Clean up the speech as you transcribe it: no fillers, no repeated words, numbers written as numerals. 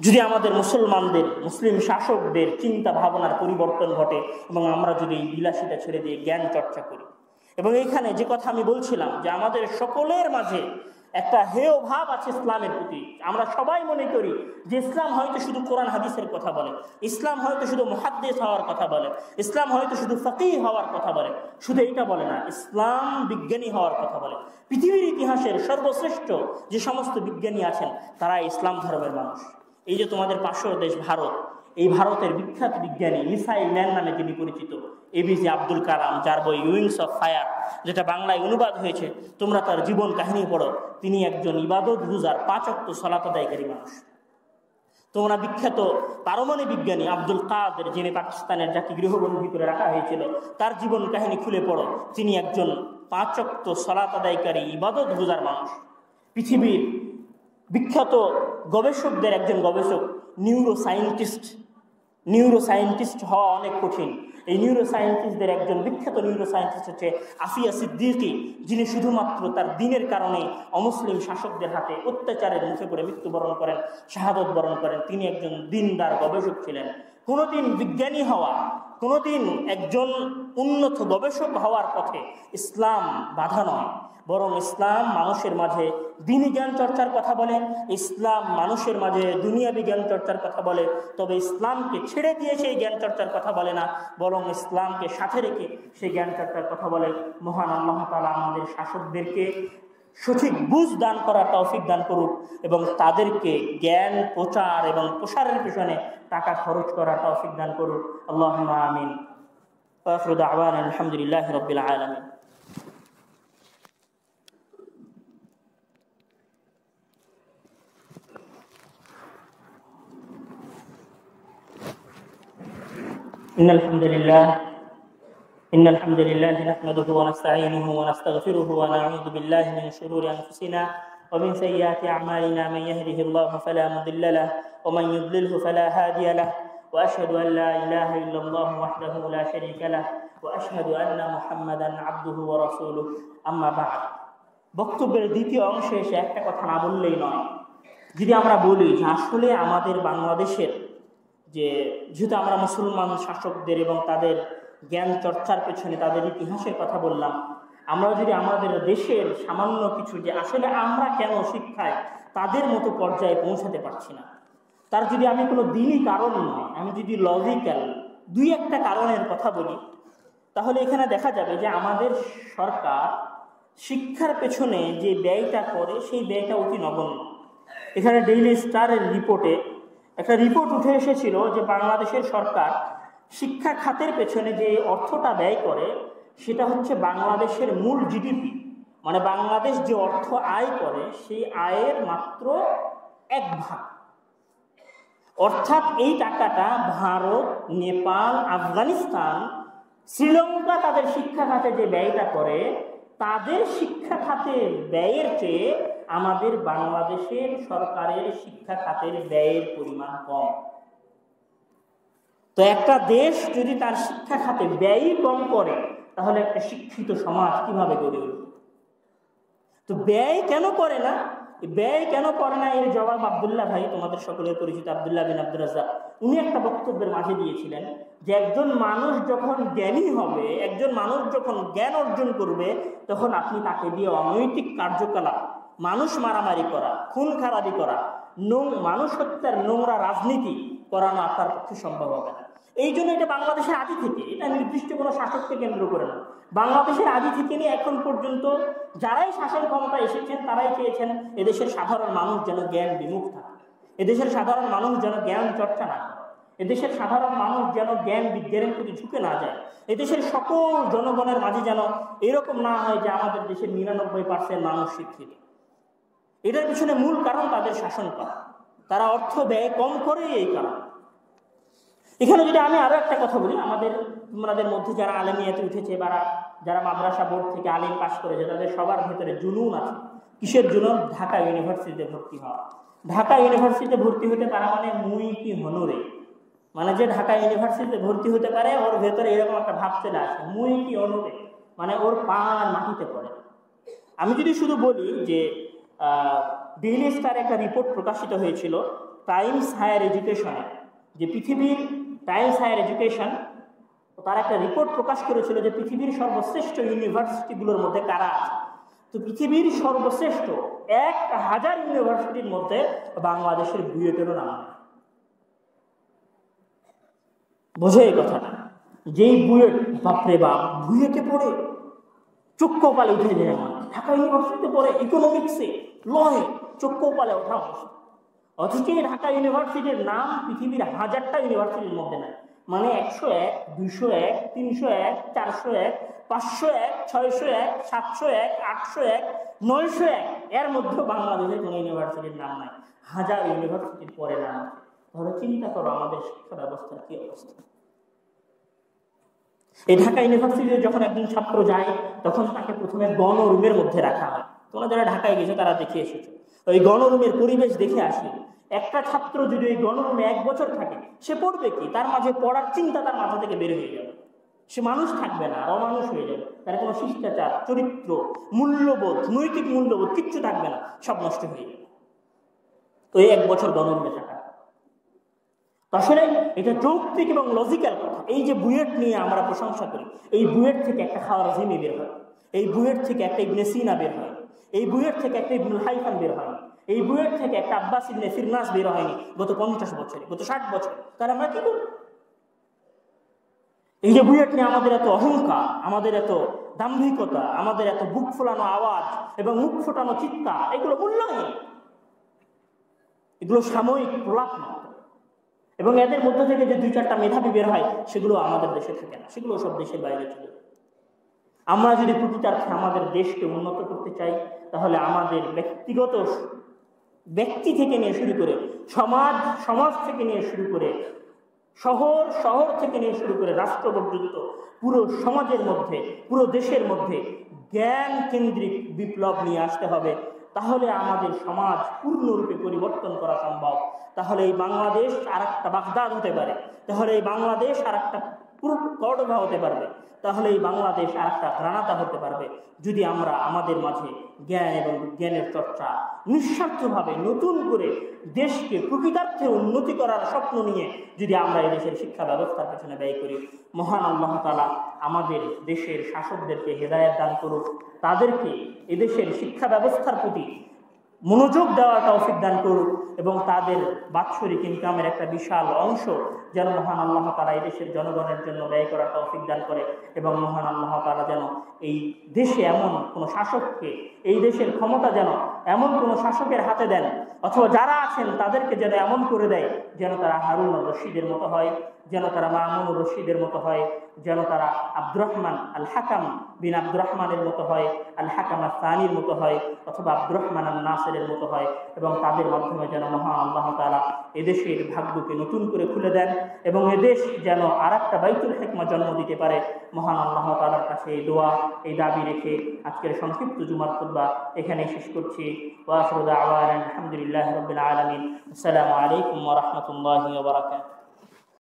যদি আমাদের মুসলমানদের, মুসলিম শাসকদের চিন্তা ভাবনার পরিবর্তন ঘটে এবং আমরা যদি এই বিলাসিতা ছেড়ে দিয়ে জ্ঞান চর্চা করি। এবং এইখানে যে কথা আমি বলছিলাম যে আমাদের সকলের মাঝে একটা হেয় ভাব আছে ইসলামের প্রতি। আমরা সবাই মনে করি যে ইসলাম হয়তো শুধু কোরআন হাদিসের কথা বলে, ইসলাম হয়তো শুধু মুহাদ্দিস হওয়ার কথা বলে, ইসলাম হয়তো শুধু ফাকিহ হওয়ার কথা বলে। শুধু এইটা বলে না, ইসলাম বিজ্ঞানী হওয়ার কথা বলে। পৃথিবীর ইতিহাসের সর্বশ্রেষ্ঠ যে সমস্ত বিজ্ঞানী আছেন তারা ইসলাম ধর্মের মানুষ। এই যে তোমাদের পাশের দেশ ভারত, এই ভারতের বিখ্যাত বিজ্ঞানী মিসাইল ম্যান নামে যিনি পরিচিত, এপিজে আব্দুল কালাম, যার বই উইংস অফ ফায়ার, যেটা বাংলায় অনুবাদ হয়েছে, তোমরা তার জীবন কাহিনী পড়ো। তিনি একজন ইবাদত গুজার, 5 ওয়াক্ত সালাত আদায়কারী মানুষ। তোমরা বিখ্যাত পারমাণবিক বিজ্ঞানী আব্দুল কাদের, যিনি পাকিস্তানের যাকে গৃহবন্দী করে রাখা হয়েছিল, তার জীবন কাহিনী খুলে পড়ো। তিনি একজন 5 ওয়াক্ত সালাত আদায়কারী ইবাদত গুজার মানুষ। পৃথিবীর বিখ্যাত গবেষকদের একজন গবেষক, নিউরোসায়েন্টিস্ট হওয়া অনেক কঠিন। এই নিউরোসায়েন্টিস্টদের একজন বিখ্যাত নিউরোসায়েন্টিস্ট হচ্ছে আফিয়া সিদ্দিকী, যিনি শুধুমাত্র তার দিনের কারণে অমুসলিম শাসকদের হাতে অত্যাচারের মুখে পড়ে মৃত্যুবরণ করেন, শাহাদত বরণ করেন। তিনি একজন দিনদার গবেষক ছিলেন। কোনোদিন বিজ্ঞানী হওয়া, কোনোদিন একজন উন্নত গবেষক হওয়ার পথে ইসলাম বাধা নয়, বরং ইসলাম মানুষের মাঝে দ্বীনি জ্ঞান চর্চার কথা বলে, ইসলাম মানুষের মাঝে দুনিয়াবি জ্ঞান চর্চার কথা বলে। তবে ইসলামকে ছেড়ে দিয়ে সেই জ্ঞান চর্চার কথা বলে না, বরং ইসলামকে সাথে রেখে সেই জ্ঞান চর্চার কথা বলে। মহান আল্লাহ তাআলা আমাদের শাসকদেরকে সঠিক বুঝ দান করার তৌফিক দান করুক এবং তাদেরকে জ্ঞান প্রচার এবং প্রসারের পেছনে টাকা খরচ করার তৌফিক দান করুক। আল্লাহুম্মা আমিন। ওয়া আখিরু দাওয়ানা আলহামদুলিল্লাহি রাব্বিল আলামিন। إن الحمد لله نحمده ونستعينه ونستغفره ونعوذ بالله من شرور أنفسنا ومن سيئات أعمالنا، من يهده الله فلا مضل له ومن يضلله فلا هادي له، وأشهد أن لا إله إلا الله وحده لا شريك له، وأشهد أن محمدا عبده ورسوله। أما بعد, বক্তব্যের দ্বিতীয় অংশে এসে একটা কথা না বললেই নয়। যদি আমরা বলি যে আসলে আমাদের বাংলাদেশের যেহেতু আমরা মুসলমান শাসকদের এবং তাদের জ্ঞান চর্চার পেছনে তাদের ইতিহাসের কথা বললাম, আমরা যদি আমাদের দেশের সামান্য কিছু যে আসলে আমরা কেন শিক্ষায় তাদের মতো পর্যায়ে পৌঁছাতে পারছি না, তার যদি আমি কোনো দ্বীনি কারণ নয়, আমি যদি লজিক্যাল 2-1টা কারণের কথা বলি, তাহলে এখানে দেখা যাবে যে আমাদের সরকার শিক্ষার পেছনে যে ব্যয়টা করে সেই ব্যয়টা অতি নগণ্য। এখানে ডেইলি স্টারের রিপোর্টে একটা রিপোর্ট উঠে এসেছিল যে বাংলাদেশের সরকার শিক্ষা খাতের পেছনে যে অর্থটা ব্যয় করে সেটা হচ্ছে বাংলাদেশের মূল জিডিপি, মানে বাংলাদেশ যে অর্থ আয় করে সেই আয়ের মাত্র 1/2। অর্থাৎ এই টাকাটা ভারত, নেপাল, আফগানিস্তান, শ্রীলঙ্কা তাদের শিক্ষা খাতে যে ব্যয়টা করে, তাদের শিক্ষা খাতের ব্যয়ের চেয়ে আমাদের বাংলাদেশের সরকারের শিক্ষা খাতের ব্যয়ের পরিমাণ কম। তো একটা দেশ যদি তার শিক্ষা খাতে ব্যয় কম করে তাহলে একটা শিক্ষিত সমাজ কিভাবে গড়ে উঠবে? তো ব্যয় কেন করে না, এর জবাব আব্দুল্লাহ ভাই, তোমাদের সকলের পরিচিত আব্দুল্লাহ বিন আব্দুর রাজ্জাক, উনি একটা বক্তব্যের মাঝে দিয়েছিলেন যে একজন মানুষ যখন জ্ঞানী হবে, একজন মানুষ যখন জ্ঞান অর্জন করবে, তখন আপনি তাকে দিয়ে অনৈতিক কার্যকলাপ, মানুষ মারামারি করা, খুন খারাপি করা, মানুষ হত্যার নোংরা রাজনীতি করানো আপনার পক্ষে সম্ভব হবে না। এই জন্য এটা বাংলাদেশের আদি থেকে, এটা নির্দিষ্ট কোনো শাসককে কেন্দ্র করে না, বাংলাদেশের আদি থেকে নিয়ে এখন পর্যন্ত যারাই শাসন ক্ষমতা এসেছেন তারাই চেয়েছেন এদেশের সাধারণ মানুষ যেন জ্ঞান বিমুখ থাকে, এদেশের সাধারণ মানুষ যেন জ্ঞান চর্চা না করে, এদেশের সাধারণ মানুষ যেন জ্ঞান বিজ্ঞানের প্রতি ঝুঁকে না যায়, এদেশের সকল জনগণের মাঝে যেন এরকম না হয় যে আমাদের দেশের 99% মানুষ শিক্ষিত। এটার পিছনে মূল কারণ তাদের শাসন করা, তারা অর্থ ব্যয় কম করে এই কারণ। এখানে যদি আমি আরো একটা কথা বলি, তোমাদের মধ্যে যারা আলেমিয়াতে উঠেছে বা যারা মাদ্রাসা বোর্ড থেকে আলিম পাস করেছে, তাদের সবার ভেতরে জুনুন আছে। কিসের জুনুন? ঢাকা ইউনিভার্সিটিতে ভর্তি হওয়া। ঢাকা ইউনিভার্সিটিতে ভর্তি হতে তারা মানে মুই কি হনুরে, মানে যে ঢাকা ইউনিভার্সিটিতে ভর্তি হতে পারে ওর ভেতরে এরকম একটা ভাব চলে আসে, মুই কি হনুরে, মানে ওর পা আর মাটিতে পড়ে। আমি যদি শুধু বলি যে ডেইলি স্টার একটা রিপোর্ট প্রকাশিত হয়েছিল টাইমস হায়ার এডুকেশনে, যে পৃথিবীর টাইমস হায়ার এডুকেশন তার একটা রিপোর্ট প্রকাশ করেছিল যে পৃথিবীর সর্বশ্রেষ্ঠ ইউনিভার্সিটিগুলোর মধ্যে কারা আছে। তো পৃথিবীর সর্বশ্রেষ্ঠ 1000 ইউনিভার্সিটির মধ্যে বাংলাদেশের বুয়েটেরও নাম নেই। বোঝে এই কথাটা? যেই বুয়েট, বাপরে বাপ, বুয়েটে পড়ে চোখ কপালে উঠে যায়। ঢাকা ইউনিভার্সিটিতে পড়ে ইকোনমিক্সে, লয়ে চোখ কপালে ওঠা অবস্থা। অথচ ঢাকা ইউনিভার্সিটির নাম পৃথিবীর 1000টা ইউনিভার্সিটির মধ্যে নাই। মানে 101, 201, 301, 401, 501, 601, 701, 801, 901 এর মধ্যে বাংলাদেশের কোনো ইউনিভার্সিটির নাম নাই। 1000 ইউনিভার্সিটির পরে নাম আছে। তাহলে চিন্তা করো আমাদের শিক্ষা ব্যবস্থার কি অবস্থা। এই ঢাকা ইউনিভার্সিটিতে যখন একজন ছাত্র যায় তখন তাকে প্রথমে গণরুমের মধ্যে রাখা হয়। তোমরা যারা ঢাকায় গেছো তারা দেখে এসেছো। ওই গণরুমের পরিবেশ দেখে আসি। একটা ছাত্র যদি ওই গণরুমে 1 বছর থাকে, সে পড়বে কি? তার মাঝে পড়ার চিন্তা তার মাথা থেকে বের হয়ে যাবে। সে মানুষ থাকবে না, অমানুষ হয়ে যাবে। তার কোনো শিষ্টাচার, চরিত্র, মূল্যবোধ, নৈতিক মূল্যবোধ কিচ্ছু থাকবে না, সব নষ্ট হয়ে যাবে ওই 1 বছর গণরুমে থাকা। আসলে এটা যৌক্তিক এবং লজিক্যাল কথা। এই যে বুয়েট নিয়ে আমরা প্রশংসা করি, এই বুয়েট থেকে একটা খাওয়ারাজিমি বের হয়, এই বুয়েট থেকে একটা ইবনে সিনা বের হয়, এই বুয়েট থেকে একটা ইবনুল হাইথাম বের হয়, এই বুয়েট থেকে একটা আব্বাস ইবনে ফিরনাস বের হয়নি গত 50 বছরে, গত 60 বছর। তাহলে আমরা কি করব? এই যে বুয়েট নিয়ে আমাদের এত অহংকার, আমাদের এত দাম্ভিকতা, আমাদের এত বুক ফোলানো আওয়াজ এবং মুখ ফোটানো চিৎকার, এগুলো মূল্যহীন, এগুলো সাময়িক প্রলাপ মাত্র। এবং এদের মধ্যে থেকে যে 2-4টা মেধাবী বের হয়, সেগুলো আমাদের দেশে থাকে না, সেগুলো সব দেশের বাইরে চলে যায়। আমরা যদি প্রকৃতার্থে আমাদের দেশকে উন্নত করতে চাই, তাহলে আমাদের ব্যক্তি থেকে নিয়ে শুরু করে সমাজ থেকে নিয়ে শুরু করে শহর থেকে নিয়ে শুরু করে রাষ্ট্র পর্যন্ত পুরো সমাজের মধ্যে, পুরো দেশের মধ্যে জ্ঞান কেন্দ্রিক বিপ্লব নিয়ে আসতে হবে। তাহলে আমাদের সমাজ পূর্ণরূপে পরিবর্তন করা সম্ভব। তাহলে এই বাংলাদেশ আরেকটা বাগদাদ হতে পারে, তাহলে এই বাংলাদেশ আরেকটা কর্ডোভা হতে পারবে, তাহলে এই বাংলাদেশ আরেকটা গ্রানাদা হতে পারবে, যদি আমরা আমাদের মাঝে জ্ঞান এবং জ্ঞানের চর্চা নিঃস্বার্থভাবে নতুন করে দেশকে প্রকৃতার্থে উন্নতি করার স্বপ্ন নিয়ে যদি আমরা এই দেশের শিক্ষা ব্যবস্থার পেছনে ব্যয় করি। মহান আল্লাহ তাআলা আমাদের দেশের শাসকদেরকে হেদায়েত দান করুক, তাদেরকে এদেশের শিক্ষা ব্যবস্থার প্রতি মনোযোগ দেওয়ার তৌফিক দান করুক, এবং তাদের বাৎসরিক ইনকামের একটা বিশাল অংশ যেন মহান আল্লাহ তাআলা এই দেশের জনগণের জন্য ব্যয় করার তৌফিক দান করে। এবং মহান আল্লাহ তাআলা যেন এই দেশে এমন কোনো শাসককে, এই দেশের ক্ষমতা যেন এমন কোনো শাসকের হাতে দেন, অথবা যারা আছেন তাদেরকে যেন এমন করে দেয় যেন তারা হারুন রশিদের মতো হয়, যেন তারা মামুনুর রশিদের মতো হয়, যেন তারা আব্দুর রহমান আল হাকাম বিন আব্দুর রহমানের মতো হয়, আল হাকাম আল সানির মতো হয়, অথবা আব্দুর রহমান আল নাসিরের মতো হয়। এবং তাদের মাধ্যমে যেন মহান আল্লাহ তাআলা এদেশের ভাগ্যকে নতুন করে খুলে দেন, এবং এদেশ যেন আরেকটা বাইতুল হিকমা জন্ম দিতে পারে। মহান আল্লাহ তাআলার কাছে এই দোয়া, এই দাবি রেখে আজকের সংক্ষিপ্ত জুমার খুতবা এখানে শেষ করছি। ওয়া আখিরু দাওয়ানা আলহামদুলিল্লাহি রাব্বিল আলামিন। আসসালামু আলাইকুম ওয়া রাহমাতুল্লাহি ওয়া বারাকাতুহু।